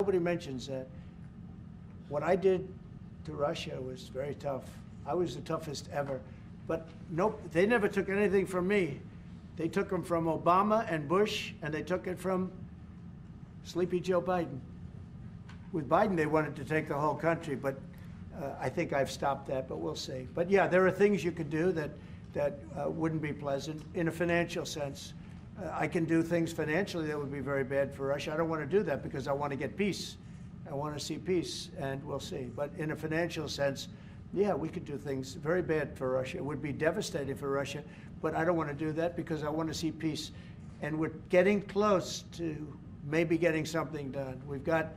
nobody mentions that. What I did to Russia was very tough. I was the toughest ever. But nope, they never took anything from me. They took them from Obama and Bush, and they took it from Sleepy Joe Biden. With Biden, they wanted to take the whole country, but I think I've stopped that, but we'll see. But yeah, there are things you could do that wouldn't be pleasant in a financial sense. I can do things financially that would be very bad for Russia. I don't want to do that because I want to get peace. I want to see peace, and we'll see. But in a financial sense, yeah, we could do things very bad for Russia. It would be devastating for Russia, but I don't want to do that because I want to see peace. And we're getting close to maybe getting something done. We've got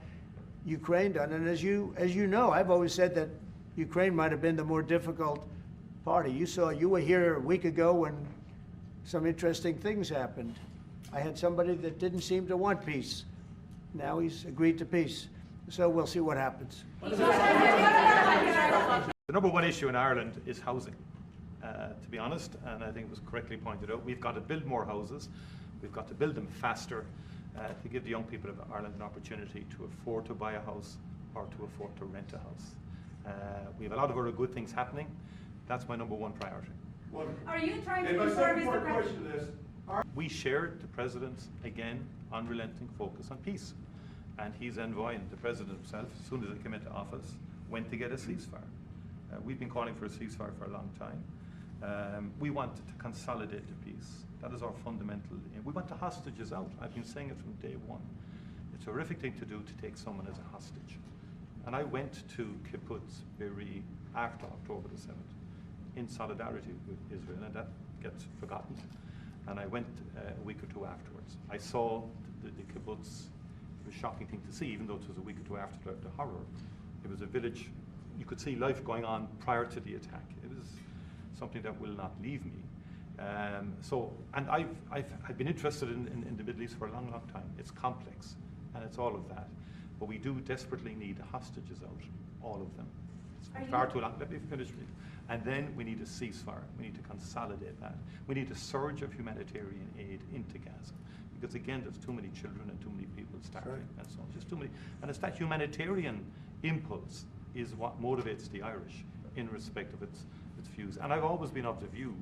Ukraine done, and as you know, I've always said that Ukraine might have been the more difficult party. You were here a week ago when some interesting things happened. I had somebody that didn't seem to want peace. Now he's agreed to peace. So we'll see what happens. The number one issue in Ireland is housing, to be honest, and I think it was correctly pointed out. We've got to build more houses. We've got to build them faster to give the young people of Ireland an opportunity to afford to buy a house or to afford to rent a house. We have a lot of other good things happening. That's my number one priority. Are you trying to confirm Mr. President? We shared the President's, again, unrelenting focus on peace. And he's envoying, the President himself, as soon as he came into office, went to get a ceasefire. We've been calling for a ceasefire for a long time. We want to consolidate the peace. That is our fundamental aim. We want the hostages out. I've been saying it from day one. It's a horrific thing to do to take someone as a hostage. And I went to Kibbutz Be'eri after October the 7th in solidarity with Israel, and that gets forgotten. And I went a week or two afterwards. I saw the kibbutz. It was a shocking thing to see, even though it was a week or two after the horror. It was a village. You could see life going on prior to the attack. It was something that will not leave me. And I've been interested in the Middle East for a long, long time. It's complex, and it's all of that. But we do desperately need the hostages out, all of them. It's far too long. Let me finish. And then we need a ceasefire. We need to consolidate that. We need a surge of humanitarian aid into Gaza. Because again, there's too many children and too many people starving and so on. Just too many. And it's that humanitarian impulse is what motivates the Irish in respect of its views. And I've always been of the view,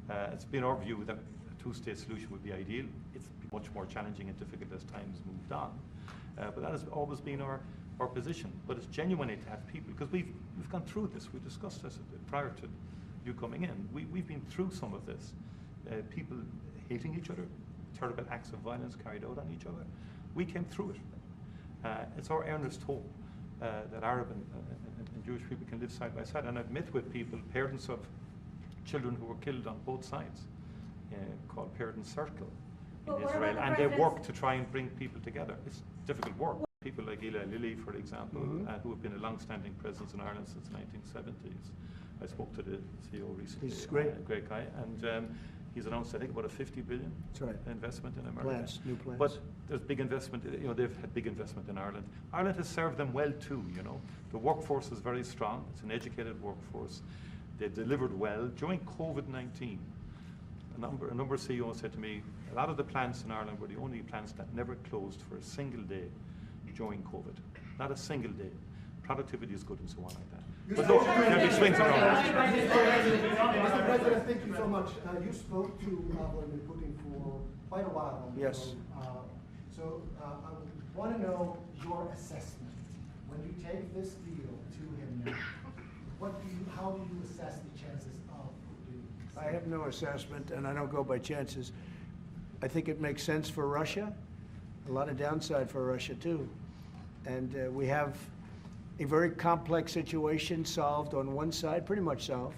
it's been our view that a two-state solution would be ideal. It's much more challenging and difficult as time's moved on. But that has always been our position. But it's genuine to have people, because we've gone through this. We discussed this prior to you coming in. We've been through some of this. People hating each other, terrible acts of violence carried out on each other. We came through it. It's our earnest hope that Arab and Jewish people can live side by side. And I've met with people, parents of children who were killed on both sides, called Parent Circle in Israel, and they work to try and bring people together. It's difficult work. People like Eli Lilly, for example, who have been a long-standing presence in Ireland since the 1970s. I spoke to the CEO recently. He's great. Great guy. And he's announced, I think, about a $50 billion investment in America. New plans. But there's big investment, they've had big investment in Ireland. Ireland has served them well too, The workforce is very strong. It's an educated workforce. They delivered well. During COVID-19, a number of CEOs said to me, a lot of the plants in Ireland were the only plants that never closed for a single day during COVID. Not a single day. Productivity is good and so on like that. But look, there'll be swings around. Mr. President, thank you so much. You spoke to Vladimir Putin for quite a while. Yes. So I want to know your assessment. When you take this deal to him now, how do you assess the chances of Putin? I have no assessment, and I don't go by chances. I think it makes sense for Russia. A lot of downside for Russia too. And we have a very complex situation solved on one side, pretty much solved.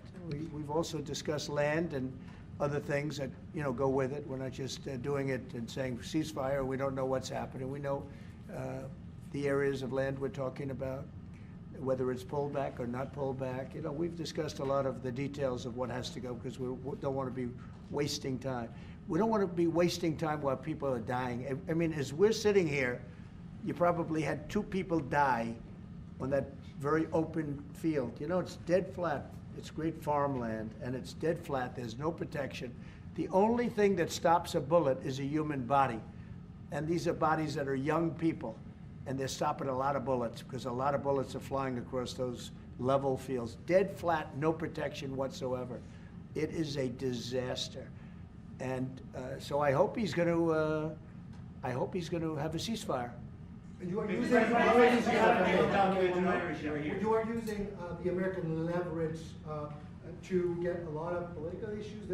We've also discussed land and other things that go with it. We're not just doing it and saying ceasefire. We don't know what's happening. We know the areas of land we're talking about, whether it's pulled back or not pulled back. We've discussed a lot of the details of what has to go because we don't want to be wasting time. We don't want to be wasting time while people are dying. I mean, as we're sitting here, you probably had 2 people die on that very open field. It's dead flat. It's great farmland, and it's dead flat. There's no protection. The only thing that stops a bullet is a human body. And these are bodies that are young people. and they're stopping a lot of bullets, because a lot of bullets are flying across those level fields. Dead flat, no protection whatsoever. It is a disaster. And so I hope he's going to have a ceasefire. You are Mr. using, President, you are using the American leverage to get a lot of political issues.